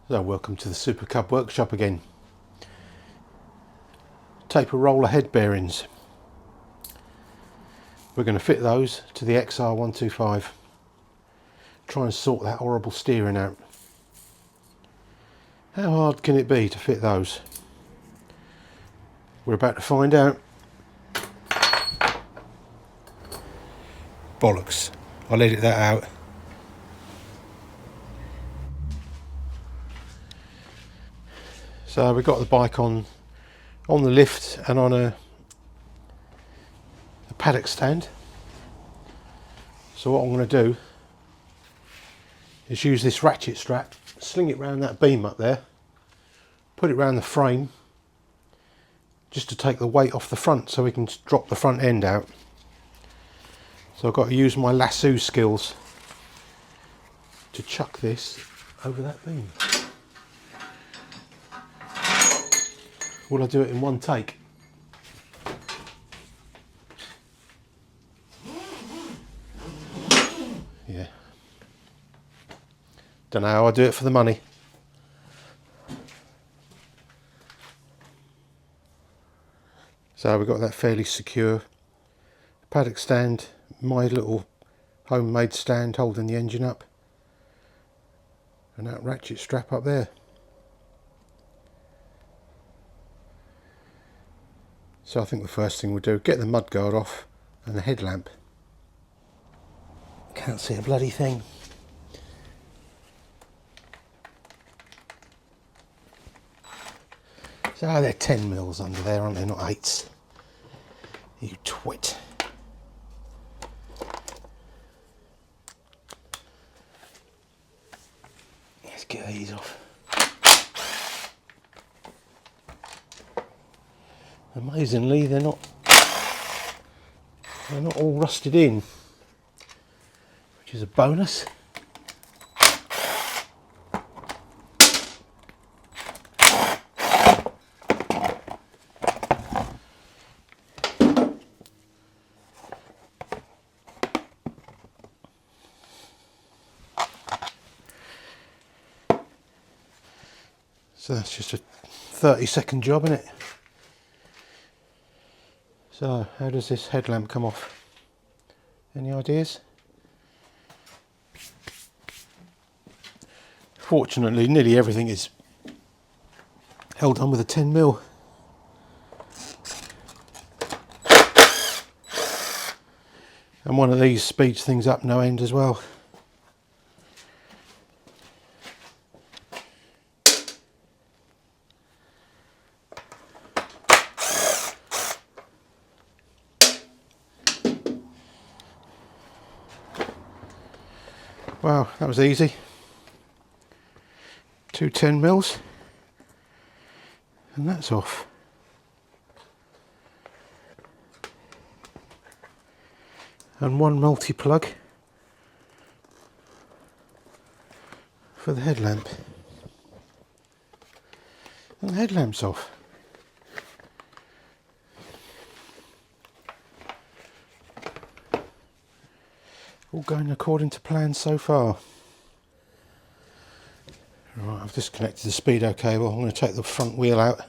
So welcome to the Super Cub workshop again. Taper roller head bearings. We're going to fit those to the XR125. Try and sort that horrible steering out. How hard can it be to fit those? We're about to find out. Bollocks. I'll edit that out. So we've got the bike on the lift and on a paddock stand. So what I'm going to do is use this ratchet strap, sling it round that beam up there, put it round the frame just to take the weight off the front so we can drop the front end out. So I've got to use my lasso skills to chuck this over that beam. Will I do it in one take? Yeah. Don't know how I do it for the money. So we've got that fairly secure. Paddock stand, my little homemade stand holding the engine up, and that ratchet strap up there. So I think the first thing we'll do, get the mudguard off and the headlamp. Can't see a bloody thing. So they're 10mm under there, aren't they? Not 8s. You twit. Let's get these off. Amazingly, they're not all rusted in, which is a bonus. So that's just a 30-second job, isn't it? So how does this headlamp come off? Any ideas? Fortunately, nearly everything is held on with a 10mm. And one of these speeds things up no end as well. Wow, that was easy. 2 10mm, and that's off. And one multi-plug for the headlamp. And the headlamp's off. All going according to plan so far. Right, I've disconnected the speedo cable. I'm going to take the front wheel out.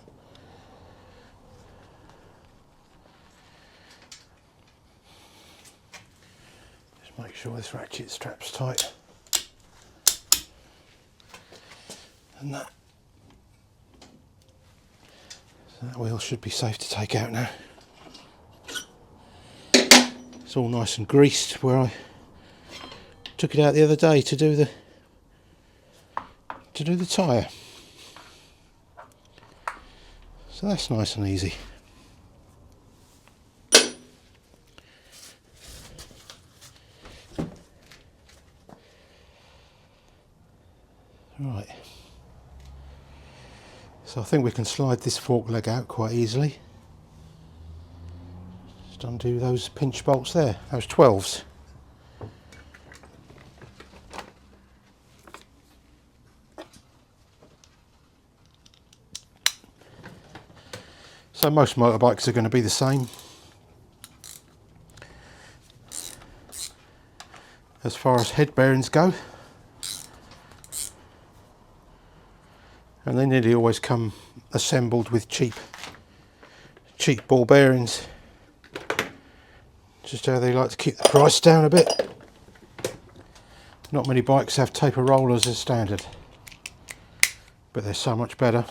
Just make sure this ratchet strap's tight. And that. So that wheel should be safe to take out now. It's all nice and greased where I took it out the other day to do the tyre. So that's nice and easy. Right. So I think we can slide this fork leg out quite easily. Just undo those pinch bolts there, those 12s. So most motorbikes are going to be the same. As far as head bearings go. and they nearly always come assembled with cheap ball bearings. Just how they like to keep the price down a bit. Not many bikes have taper rollers as standard, but they're so much better.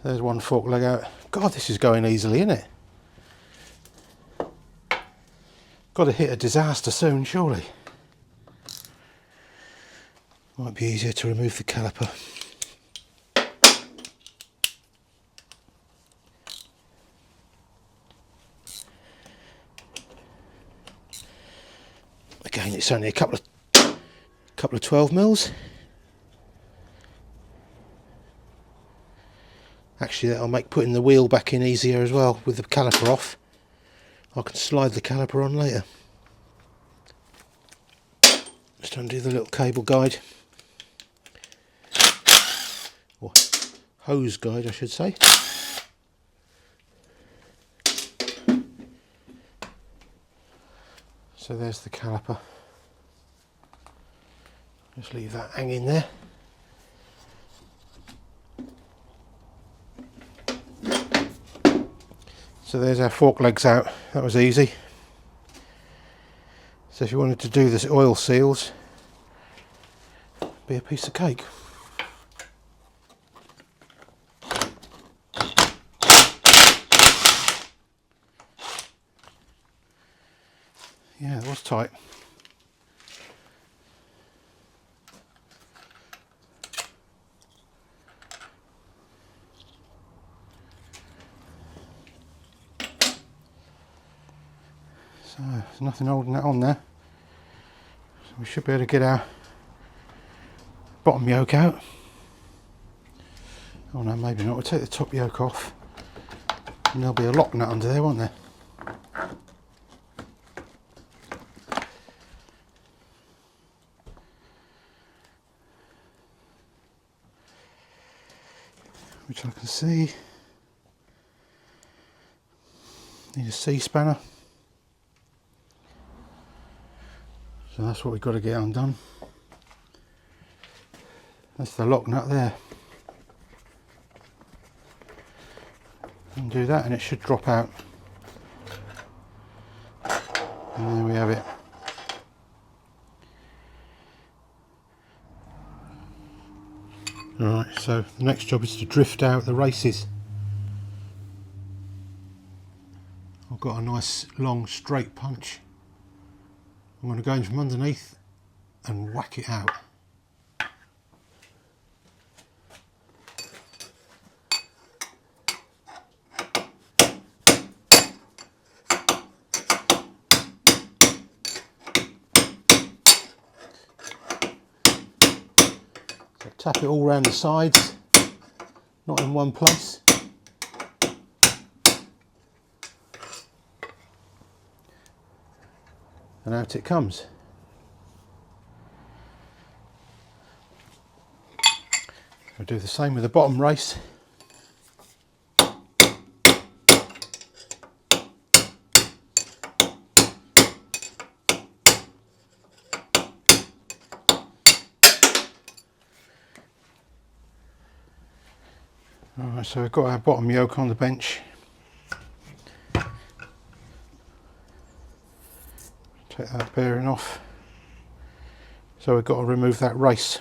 There's one fork leg out. God, this is going easily, isn't it? Got to hit a disaster soon, surely. Might be easier to remove the caliper. Again, it's only a couple of 12 mils. Actually, that'll make putting the wheel back in easier as well with the caliper off. I can slide the caliper on later. Just undo the little cable guide, or hose guide I should say. So there's the caliper. Just leave that hanging there. So there's our fork legs out. That was easy. So if you wanted to do this oil seals, be a piece of cake. Yeah, it was tight. So there's nothing holding that on there. So we should be able to get our bottom yoke out. Oh no, maybe not. We'll take the top yoke off and there'll be a lock nut under there, won't there? Which I can see. Need a C-spanner. So that's what we've got to get undone. That's the lock nut there. Undo that and it should drop out. And there we have it. Alright, so the next job is to drift out the races. I've got a nice long straight punch. I'm going to go in from underneath and whack it out. So tap it all around the sides, not in one place. And out it comes. I'll do the same with the bottom race. Alright, so we've got our bottom yoke on the bench. Take that bearing off. So we've got to remove that race.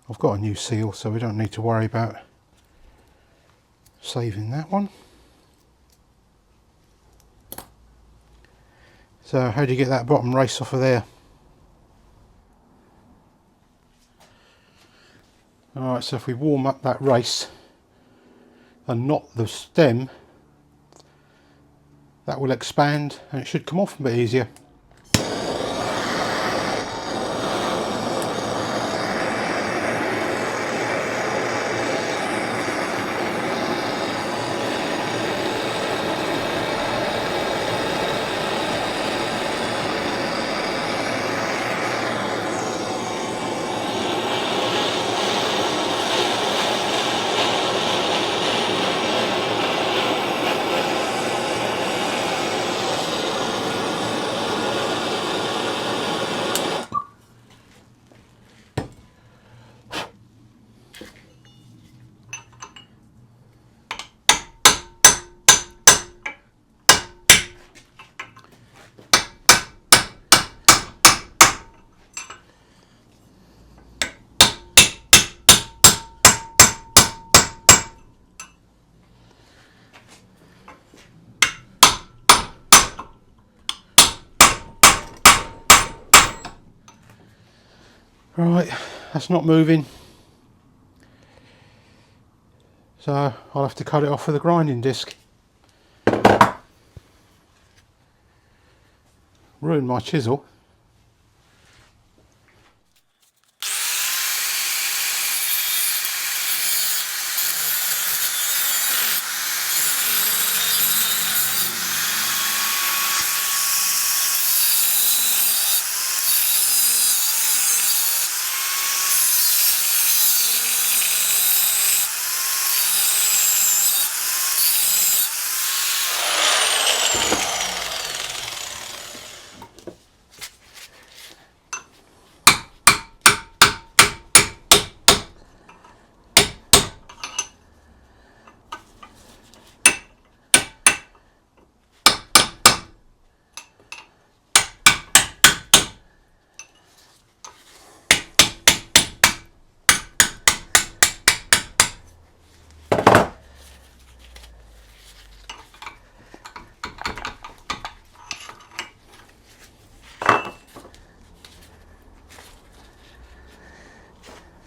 I've got a new seal, so we don't need to worry about saving that one. So how do you get that bottom race off of there? Alright, so if we warm up that race and not the stem, that will expand and it should come off a bit easier. Right, that's not moving. So I'll have to cut it off with a grinding disc. Ruined my chisel.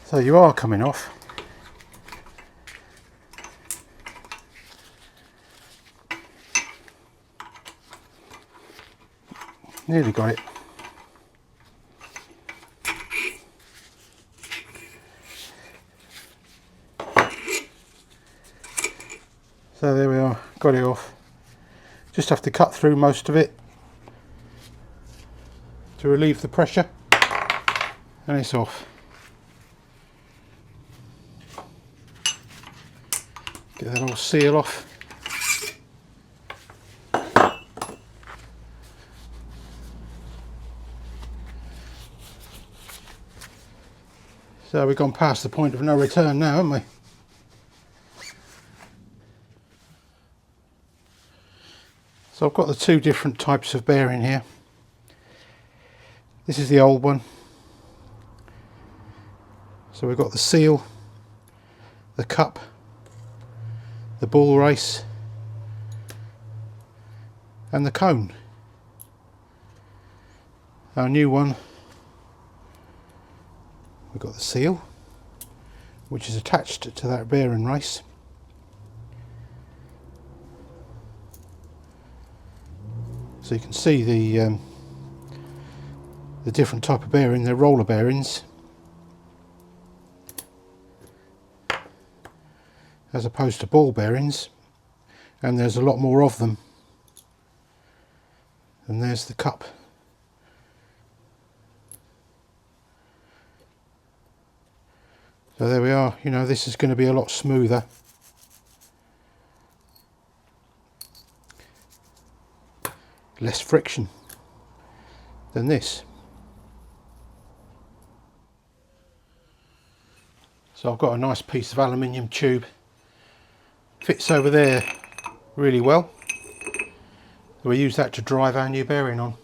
So you are coming off. Nearly got it. So there we are, got it off. Just have to cut through most of it to relieve the pressure, and it's off. Get that old seal off. So we've gone past the point of no return now, haven't we? So I've got the two different types of bearing here. This is the old one. So we've got the seal, the cup, the bull race, and the cone. Our new one, we've got the seal, which is attached to that bearing race. So you can see the different type of bearing. They're roller bearings, as opposed to ball bearings, and there's a lot more of them. And there's the cup. So there we are. You know, this is going to be a lot smoother. Less friction than this. So I've got a nice piece of aluminium tube. Fits over there really well. We use that to drive our new bearing on.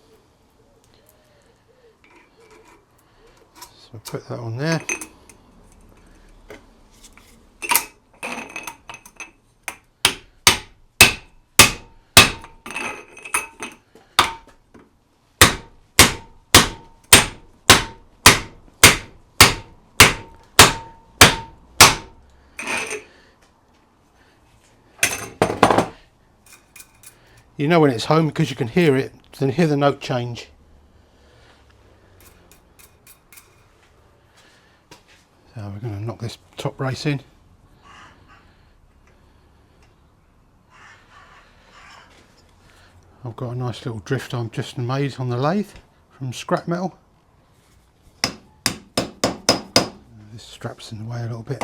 So put that on there. You know when it's home because you can hear it, then hear the note change. So we're going to knock this top race in. I've got a nice little drift I'm just made on the lathe from scrap metal. This strap's in the way a little bit.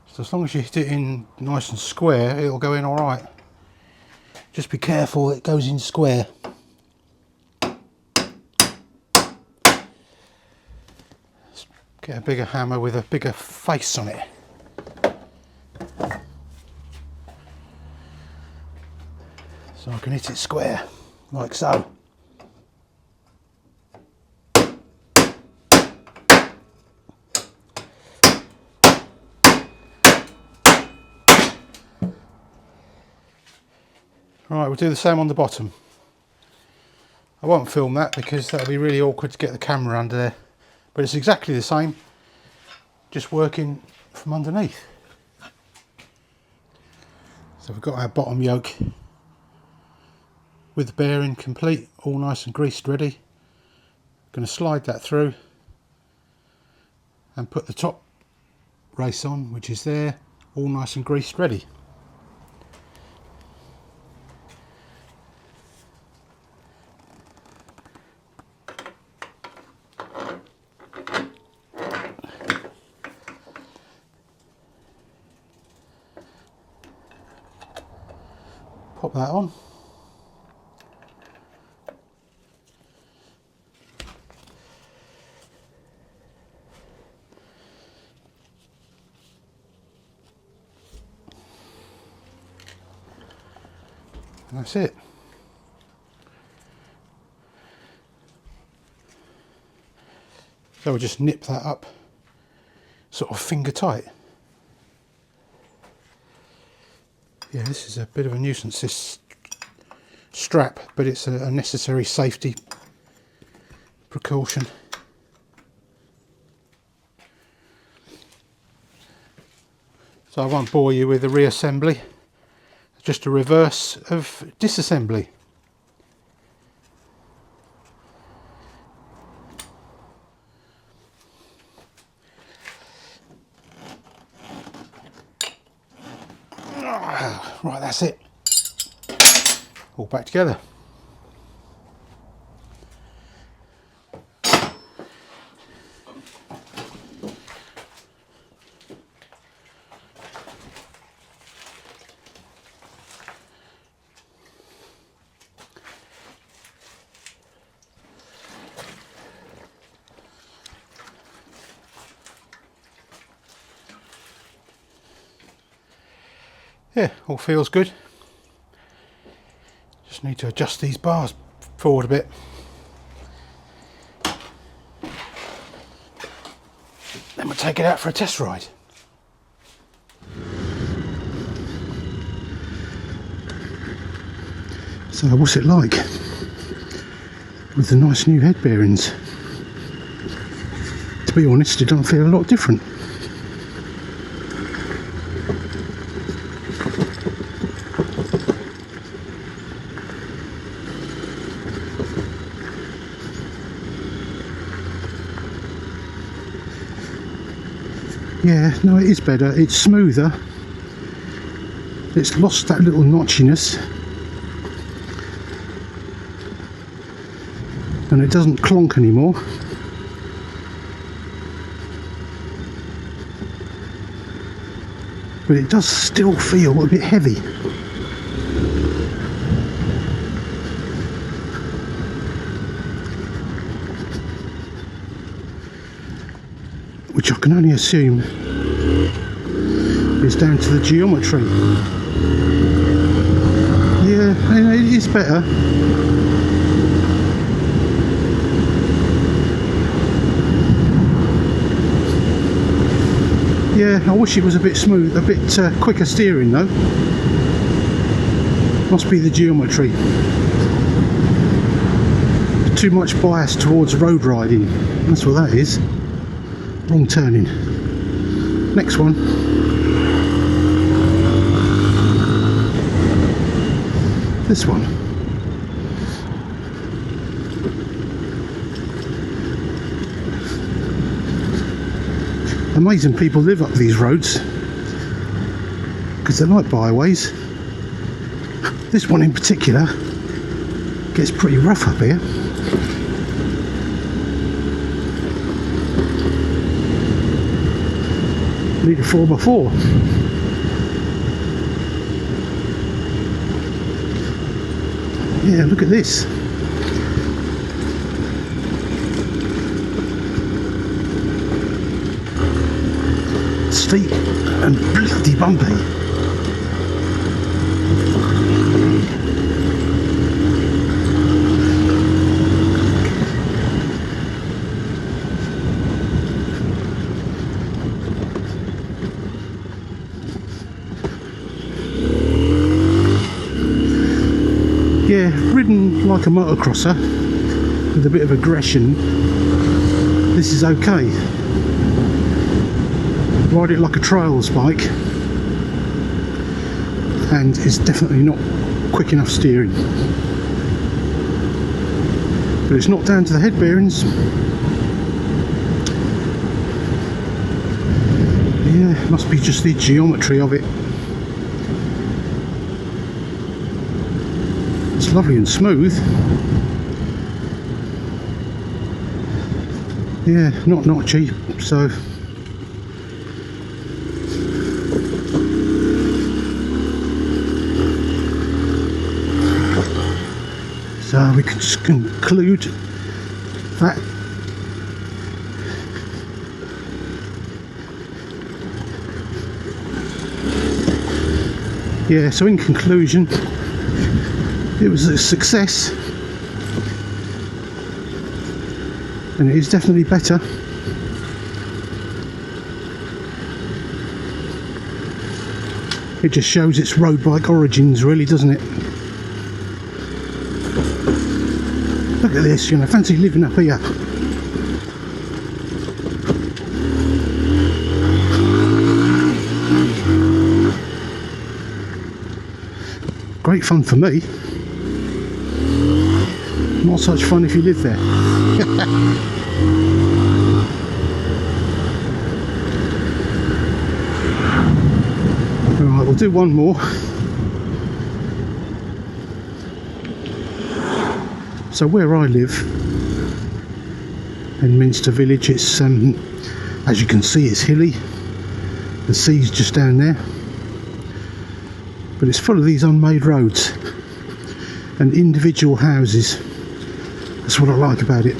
So as long as you hit it in nice and square, it'll go in alright. Just be careful it goes in square. Let's get a bigger hammer with a bigger face on it. can hit it square, like so. Right, we'll do the same on the bottom. I won't film that because that'll be really awkward to get the camera under there. But it's exactly the same, just working from underneath. So we've got our bottom yoke with the bearing complete, all nice and greased ready. Going to slide that through and put the top race on, which is there, all nice and greased ready. Pop that on. And that's it. So we'll just nip that up sort of finger tight. Yeah, this is a bit of a nuisance, this strap, but it's a necessary safety precaution. So I won't bore you with the reassembly, it's just a reverse of disassembly. Right, that's it. All back together. Yeah, all feels good. Just need to adjust these bars forward a bit. Then we'll take it out for a test ride. So what's it like with the nice new head bearings? To be honest, it doesn't feel a lot different. Yeah, no, it is better. It's smoother. It's lost that little notchiness. And it doesn't clonk anymore. But it does still feel a bit heavy. Which I can only assume is down to the geometry. Yeah, it is better. Yeah, I wish it was a bit smooth, a bit quicker steering though. Must be the geometry. Too much bias towards road riding, that's what that is. Wrong turning. Next one. This one. Amazing people live up these roads because they're like byways. This one in particular gets pretty rough up here. Need a 4x4. Yeah, look at this. Steep and bloody bumpy. Yeah, ridden like a motocrosser with a bit of aggression, this is okay. Ride it like a trails bike and it's definitely not quick enough steering. But it's not down to the head bearings. Yeah, must be just the geometry of it. It's lovely and smooth. Yeah, not cheap, so we can just conclude that yeah, so in conclusion, it was a success, and it is definitely better. It just shows its road bike origins, really, doesn't it? Look at this, you know, fancy living up here. Great fun for me. Not such fun if you live there. Alright, we'll do one more. So where I live in Minster Village, it's as you can see, it's hilly. The sea's just down there, but it's full of these unmade roads and individual houses. That's what I like about it.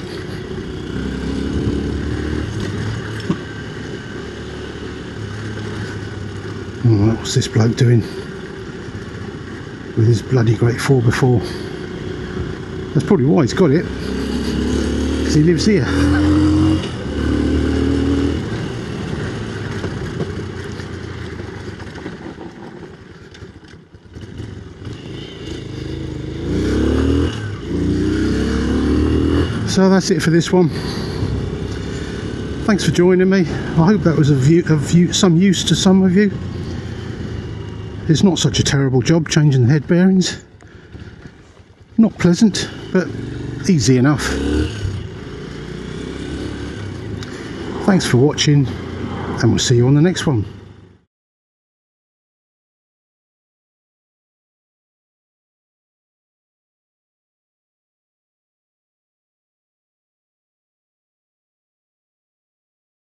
Alright, what's this bloke doing with his bloody great 4x4? That's probably why he's got it, because he lives here. So that's it for this one. Thanks for joining me. I hope that was of some use to some of you. It's not such a terrible job changing the head bearings. Not pleasant, but easy enough. Thanks for watching, and we'll see you on the next one.